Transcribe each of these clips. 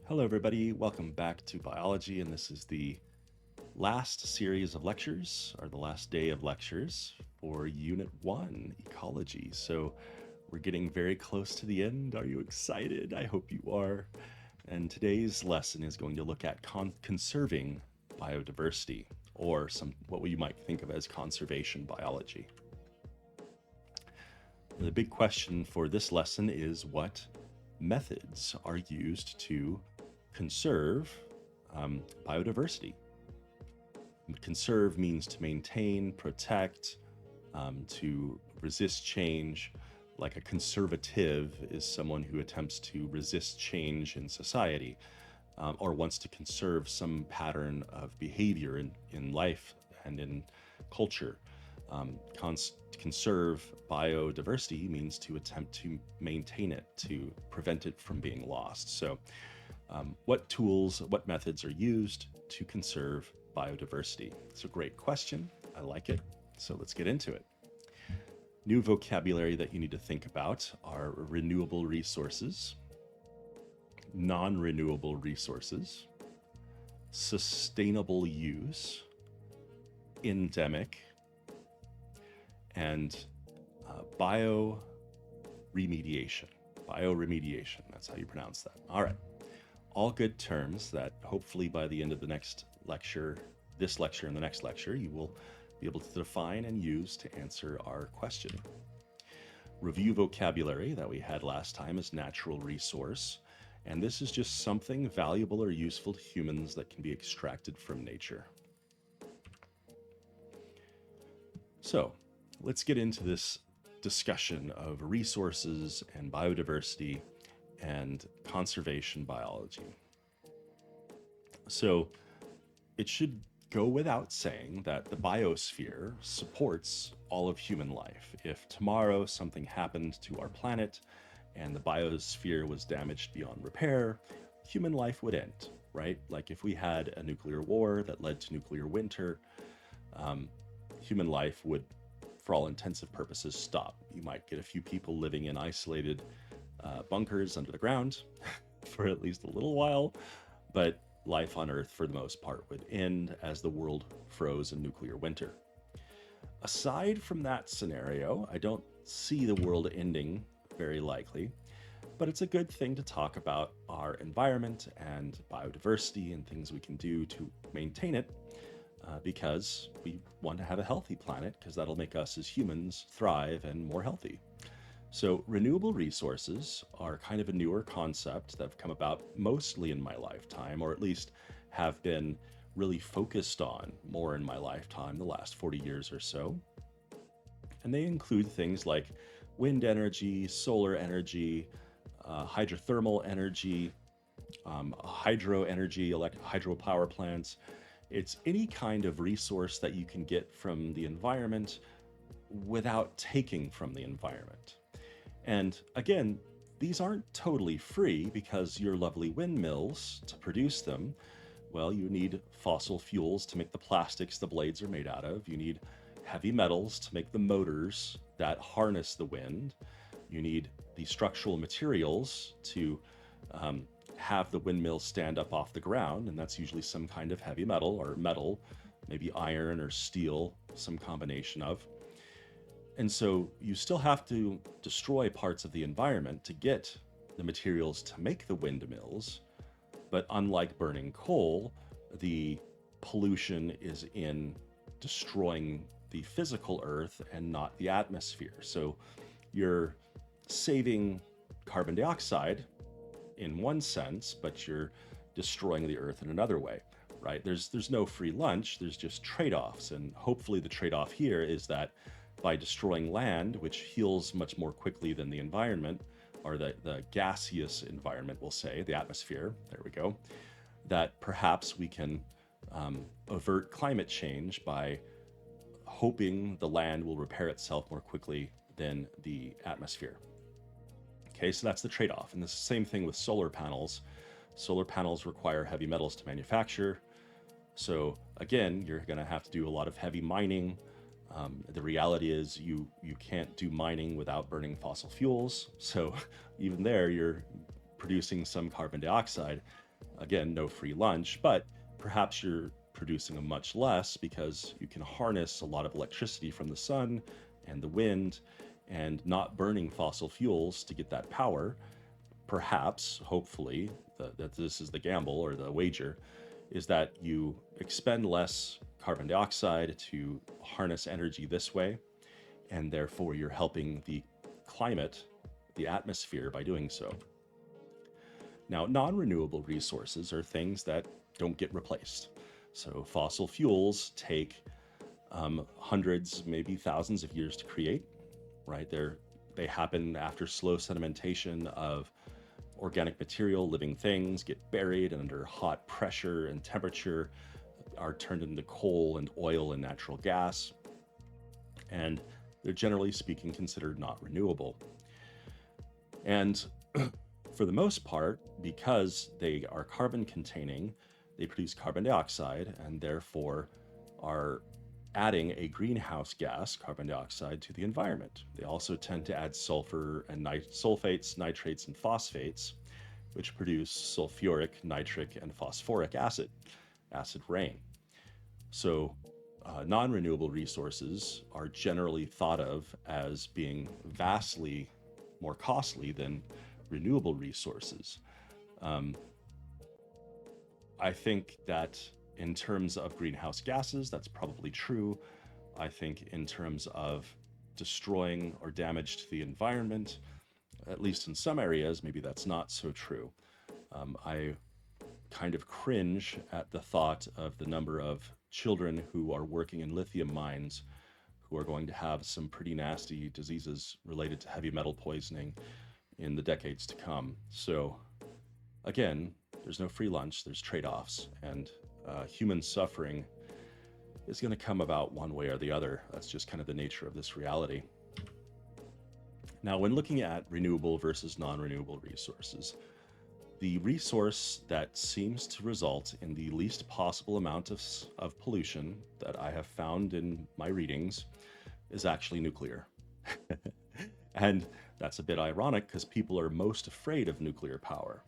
Hello, everybody. Welcome back to biology, and this is the last series of lectures, or the last day of lectures for Unit 1, Ecology. So we're getting very close to the end. Are you excited? I hope you are. And today's lesson is going to look at conserving biodiversity, or what you might think of as conservation biology. The big question for this lesson is what methods are used to conserve biodiversity. Conserve means to maintain, protect, to resist change. Like a conservative is someone who attempts to resist change in society or wants to conserve some pattern of behavior in life and in culture. Conserve biodiversity means to attempt to maintain it, to prevent it from being lost. So what tools, what methods are used to conserve biodiversity? It's a great question. I like it. So let's get into it. New vocabulary that you need to think about are renewable resources, non-renewable resources, sustainable use, endemic, and bioremediation. Bioremediation, that's how you pronounce that. All right. All good terms that hopefully by the end of the next lecture, this lecture and the next lecture, you will be able to define and use to answer our question. Review vocabulary that we had last time is natural resource, and this is just something valuable or useful to humans that can be extracted from nature. So let's get into this discussion of resources and biodiversity and conservation biology. So it should go without saying that the biosphere supports all of human life. If tomorrow something happened to our planet and the biosphere was damaged beyond repair, human life would end, right? Like if we had a nuclear war that led to nuclear winter, human life would, for all intensive purposes, stop. You might get a few people living in isolated bunkers under the ground for at least a little while, but life on Earth for the most part would end as the world froze in nuclear winter. Aside from that scenario, I don't see the world ending very likely, but it's a good thing to talk about our environment and biodiversity and things we can do to maintain it because we want to have a healthy planet because that'll make us as humans thrive and more healthy. So renewable resources are kind of a newer concept that have come about mostly in my lifetime, or at least have been really focused on more in my lifetime, the last 40 years or so. And they include things like wind energy, solar energy, hydrothermal energy, hydro energy, hydropower plants. It's any kind of resource that you can get from the environment without taking from the environment. And again, these aren't totally free because your lovely windmills, to produce them, well, you need fossil fuels to make the plastics the blades are made out of. You need heavy metals to make the motors that harness the wind. You need the structural materials to have the windmill stand up off the ground, and that's usually some kind of heavy metal or metal, maybe iron or steel, some combination of. And so you still have to destroy parts of the environment to get the materials to make the windmills. But unlike burning coal, the pollution is in destroying the physical earth and not the atmosphere. So you're saving carbon dioxide in one sense, but you're destroying the earth in another way, right? There's no free lunch, there's just trade-offs. And hopefully the trade-off here is that by destroying land, which heals much more quickly than the environment, or the gaseous environment, we'll say, the atmosphere, there we go, that perhaps we can avert climate change by hoping the land will repair itself more quickly than the atmosphere. Okay, so that's the trade-off. And the same thing with solar panels. Solar panels require heavy metals to manufacture. So again, you're gonna have to do a lot of heavy mining. The reality is you can't do mining without burning fossil fuels. So even there, you're producing some carbon dioxide. Again, no free lunch, but perhaps you're producing a much less because you can harness a lot of electricity from the sun and the wind and not burning fossil fuels to get that power. Perhaps, hopefully, that this is the gamble or the wager, is that you expend less carbon dioxide to harness energy this way, and therefore you're helping the climate, the atmosphere by doing so. Now, non renewable resources are things that don't get replaced. So, fossil fuels take hundreds, maybe thousands of years to create, right? They happen after slow sedimentation of organic material, living things get buried under hot pressure and temperature, are turned into coal and oil and natural gas, and they're generally speaking considered not renewable. And for the most part, because they are carbon containing, they produce carbon dioxide and therefore are adding a greenhouse gas, carbon dioxide, to the environment. They also tend to add sulfur and sulfates, nitrates, and phosphates, which produce sulfuric, nitric, and phosphoric acid rain. So, non renewable resources are generally thought of as being vastly more costly than renewable resources. Um, I think that in terms of greenhouse gases, that's probably true. I think in terms of destroying or damage to the environment, at least in some areas, maybe that's not so true. I kind of cringe at the thought of the number of children who are working in lithium mines who are going to have some pretty nasty diseases related to heavy metal poisoning in the decades to come. So, again, there's no free lunch, there's trade offs, and human suffering is going to come about one way or the other. That's just kind of the nature of this reality. Now, when looking at renewable versus non renewable resources, the resource that seems to result in the least possible amount of pollution that I have found in my readings is actually nuclear. And that's a bit ironic because people are most afraid of nuclear power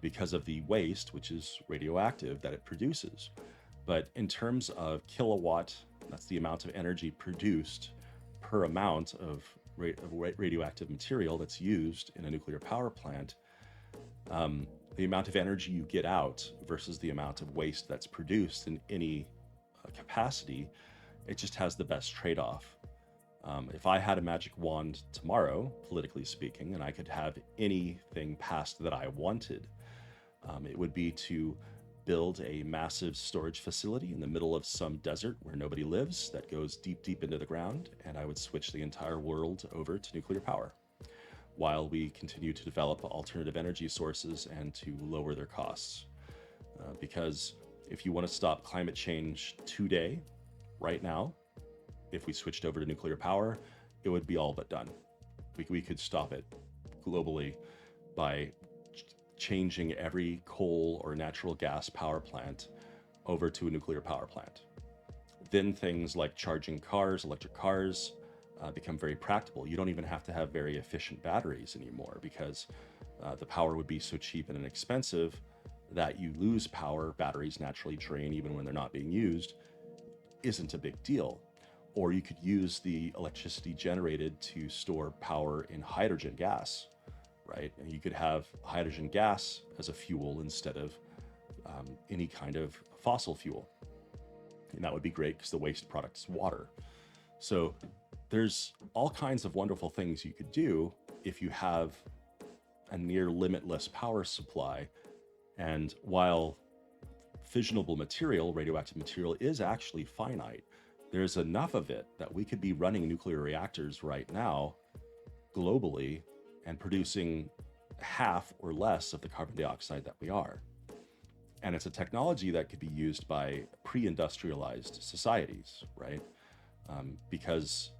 because of the waste, which is radioactive, that it produces. But in terms of kilowatt, that's the amount of energy produced per amount of radioactive material that's used in a nuclear power plant. The amount of energy you get out versus the amount of waste that's produced in any capacity, it just has the best trade off. If I had a magic wand tomorrow, politically speaking, and I could have anything passed that I wanted, it would be to build a massive storage facility in the middle of some desert where nobody lives that goes deep, deep into the ground, and I would switch the entire world over to nuclear power while we continue to develop alternative energy sources and to lower their costs. Because if you want to stop climate change today, right now, if we switched over to nuclear power, it would be all but done. We could stop it globally by changing every coal or natural gas power plant over to a nuclear power plant. Then things like charging cars, electric cars, become very practical. You don't even have to have very efficient batteries anymore because the power would be so cheap and inexpensive that you lose power, batteries naturally drain even when they're not being used, isn't a big deal. Or you could use the electricity generated to store power in hydrogen gas, right? And you could have hydrogen gas as a fuel instead of any kind of fossil fuel. And that would be great because the waste product is water. So there's all kinds of wonderful things you could do if you have a near limitless power supply. And while fissionable material, radioactive material, is actually finite, there's enough of it that we could be running nuclear reactors right now globally and producing half or less of the carbon dioxide that we are. And it's a technology that could be used by pre-industrialized societies, right? Because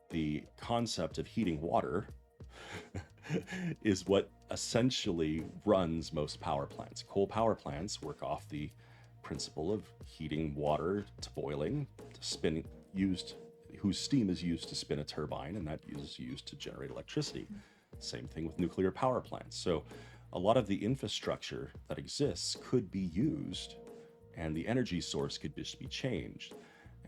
the concept of heating water is what essentially runs most power plants. Coal power plants work off the principle of heating water to boiling, to spin, whose steam is used to spin a turbine, and that is used to generate electricity. Same thing with nuclear power plants. So a lot of the infrastructure that exists could be used and the energy source could just be changed.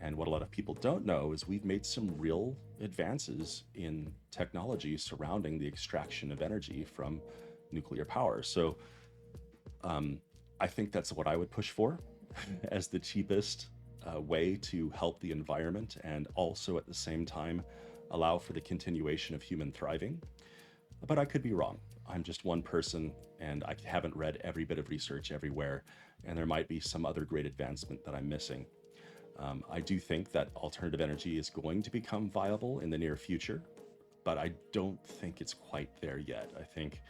And what a lot of people don't know is we've made some real advances in technology surrounding the extraction of energy from nuclear power. So um, I think that's what I would push for as the cheapest way to help the environment and also at the same time allow for the continuation of human thriving. But I could be wrong. I'm just one person and I haven't read every bit of research everywhere, and there might be some other great advancement that I'm missing. I do think that alternative energy is going to become viable in the near future, but I don't think it's quite there yet. I think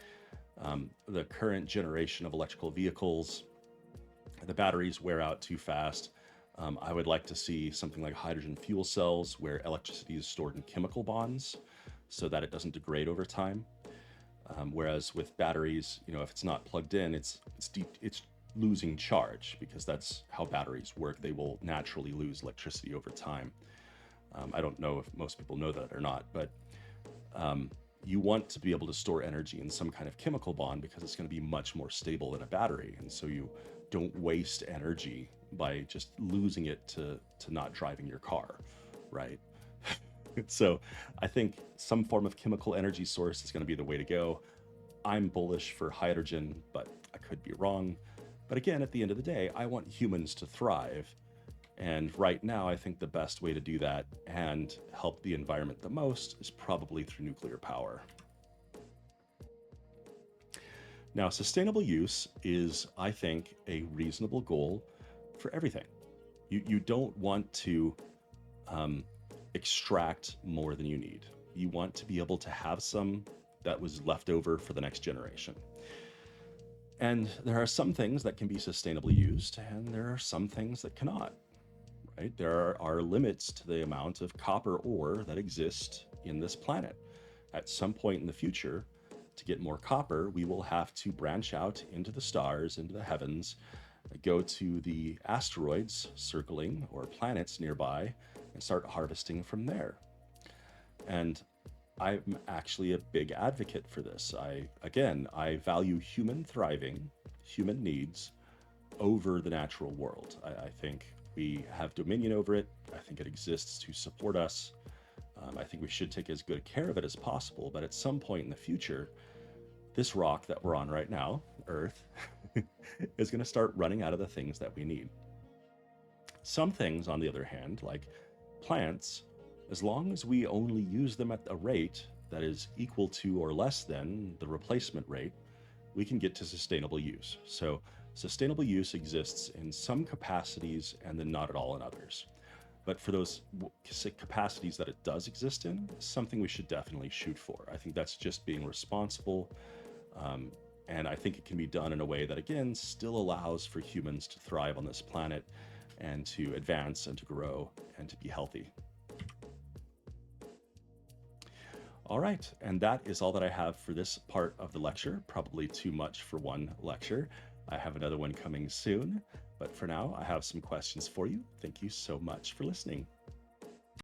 the current generation of electrical vehicles, the batteries wear out too fast. I would like to see something like hydrogen fuel cells where electricity is stored in chemical bonds so that it doesn't degrade over time. Whereas with batteries, if it's not plugged in, it's losing charge because that's how batteries work. They will naturally lose electricity over time. I don't know if most people know that or not, but you want to be able to store energy in some kind of chemical bond because it's going to be much more stable than a battery, and so you don't waste energy by just losing it to not driving your car, right? So I think some form of chemical energy source is going to be the way to go. I'm bullish for hydrogen, but I could be wrong. But again, at the end of the day, I want humans to thrive. And right now, I think the best way to do that and help the environment the most is probably through nuclear power. Now, sustainable use is, I think, a reasonable goal for everything. You don't want to extract more than you need. You want to be able to have some that was left over for the next generation. And there are some things that can be sustainably used, and there are some things that cannot, right? There are limits to the amount of copper ore that exist in this planet. At some point in the future, to get more copper, we will have to branch out into the stars, into the heavens, go to the asteroids circling or planets nearby, and start harvesting from there. And I'm actually a big advocate for this. I value human thriving, human needs over the natural world. I think we have dominion over it. I think it exists to support us. I think we should take as good care of it as possible. But at some point in the future, this rock that we're on right now, Earth, is going to start running out of the things that we need. Some things, on the other hand, like plants, as long as we only use them at a rate that is equal to or less than the replacement rate, we can get to sustainable use. So sustainable use exists in some capacities and then not at all in others. But for those capacities that it does exist in, something we should definitely shoot for. I think that's just being responsible. And I think it can be done in a way that, again, still allows for humans to thrive on this planet and to advance and to grow and to be healthy. All right, and that is all that I have for this part of the lecture. Probably too much for one lecture. I have another one coming soon, but for now, I have some questions for you. Thank you so much for listening.